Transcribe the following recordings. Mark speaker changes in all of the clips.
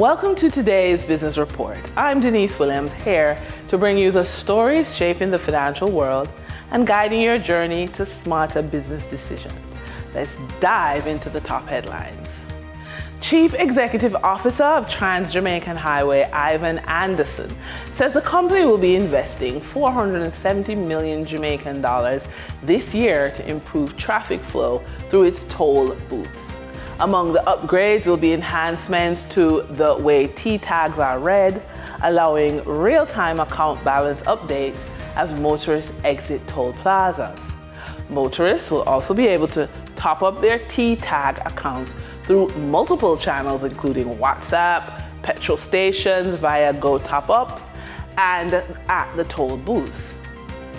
Speaker 1: Welcome to today's Business Report. I'm Denise Williams, here to bring you the stories shaping the financial world and guiding your journey to smarter business decisions. Let's dive into the top headlines. Chief Executive Officer of Trans-Jamaican Highway, Ivan Anderson, says the company will be investing 470 million Jamaican dollars this year to improve traffic flow through its toll booths. Among the upgrades will be enhancements to the way T-tags are read, allowing real-time account balance updates as motorists exit toll plazas. Motorists will also be able to top up their T-tag accounts through multiple channels, including WhatsApp, petrol stations via Go Top-Ups, and at the toll booths.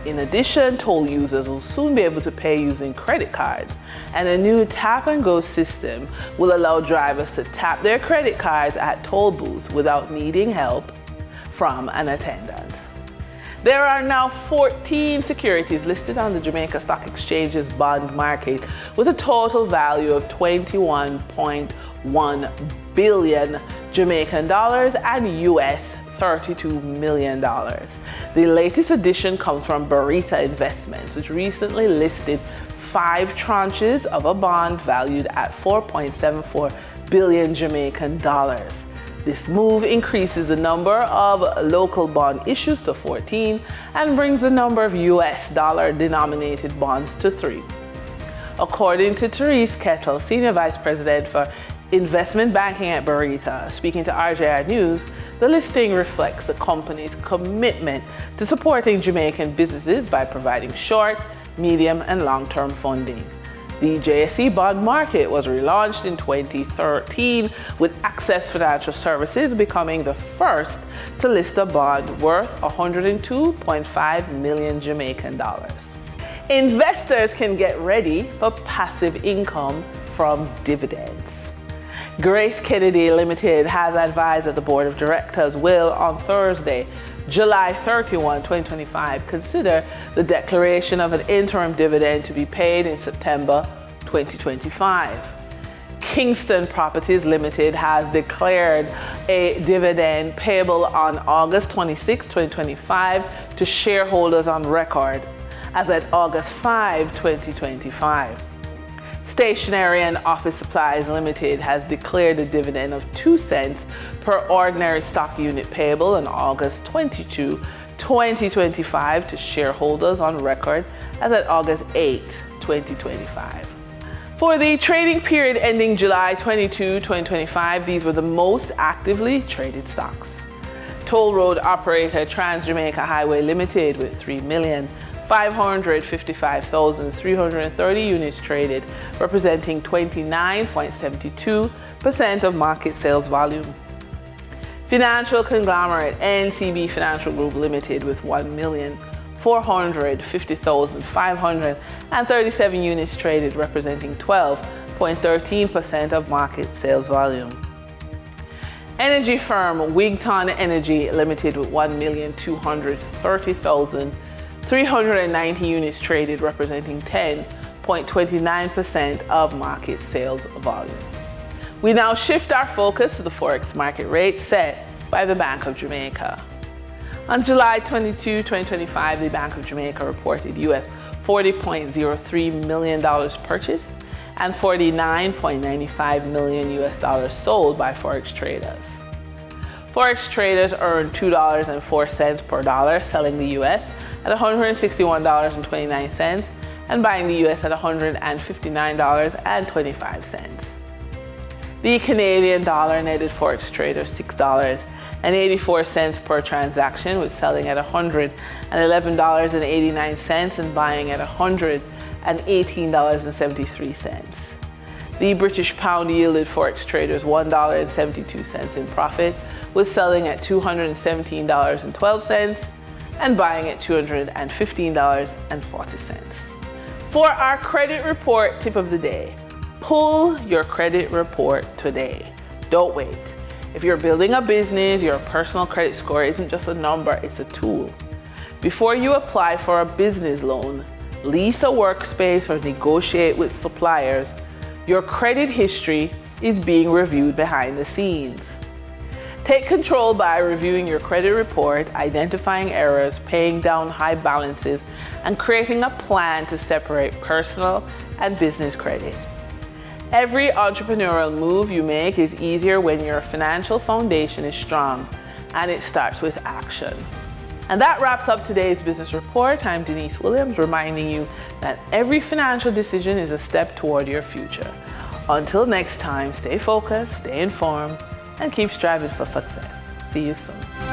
Speaker 1: In addition, toll users will soon be able to pay using credit cards, and a new tap-and-go system will allow drivers to tap their credit cards at toll booths without needing help from an attendant. There are now 14 securities listed on the Jamaica Stock Exchange's bond market with a total value of 21.1 billion Jamaican dollars and US $32 million. The latest addition comes from Barita Investments, which recently listed 5 tranches of a bond valued at 4.74 billion Jamaican dollars. This move increases the number of local bond issues to 14 and brings the number of US dollar-denominated bonds to 3. According to Therese Kettle, Senior Vice President for Investment Banking at Barita, speaking to RJR News, the listing reflects the company's commitment to supporting Jamaican businesses by providing short, medium, and long-term funding. The JSE bond market was relaunched in 2013, with Access Financial Services becoming the first to list a bond worth 102.5 million Jamaican dollars. Investors can get ready for passive income from dividends. Grace Kennedy Limited has advised that the Board of Directors will, on Thursday, July 31, 2025, consider the declaration of an interim dividend to be paid in September 2025. Kingston Properties Limited has declared a dividend payable on August 26, 2025 to shareholders on record as at August 5, 2025. Stationery and Office Supplies Limited has declared a dividend of 2 cents per ordinary stock unit payable on August 22, 2025 to shareholders on record as at August 8, 2025. For the trading period ending July 22, 2025, these were the most actively traded stocks. Toll road operator Trans-Jamaica Highway Limited with 3,555,330 units traded, representing 29.72% of market sales volume. Financial conglomerate NCB Financial Group Limited with 1,450,537 units traded, representing 12.13% of market sales volume. Energy firm Wigton Energy Limited with 1,230,390 units traded, representing 10.29% of market sales volume. We now shift our focus to the Forex market rate set by the Bank of Jamaica. On July 22, 2025, the Bank of Jamaica reported US $40.03 million purchased and $49.95 million US dollars sold by Forex traders. Forex traders earned $2.04 per dollar, selling the US at $161.29 and buying the US at $159.25. The Canadian dollar netted Forex traders $6.84 per transaction, with selling at $111.89 and buying at $118.73. The British pound yielded Forex traders $1.72 in profit, with selling at $217.12 and buying at $215.40. For our credit report tip of the day, pull your credit report today. Don't wait. If you're building a business, your personal credit score isn't just a number, it's a tool. Before you apply for a business loan, lease a workspace, or negotiate with suppliers, your credit history is being reviewed behind the scenes. Take control by reviewing your credit report, identifying errors, paying down high balances, and creating a plan to separate personal and business credit. Every entrepreneurial move you make is easier when your financial foundation is strong, and it starts with action. And that wraps up today's business report. I'm Denise Williams, reminding you that every financial decision is a step toward your future. Until next time, stay focused, stay informed, and keep striving for success. See you soon.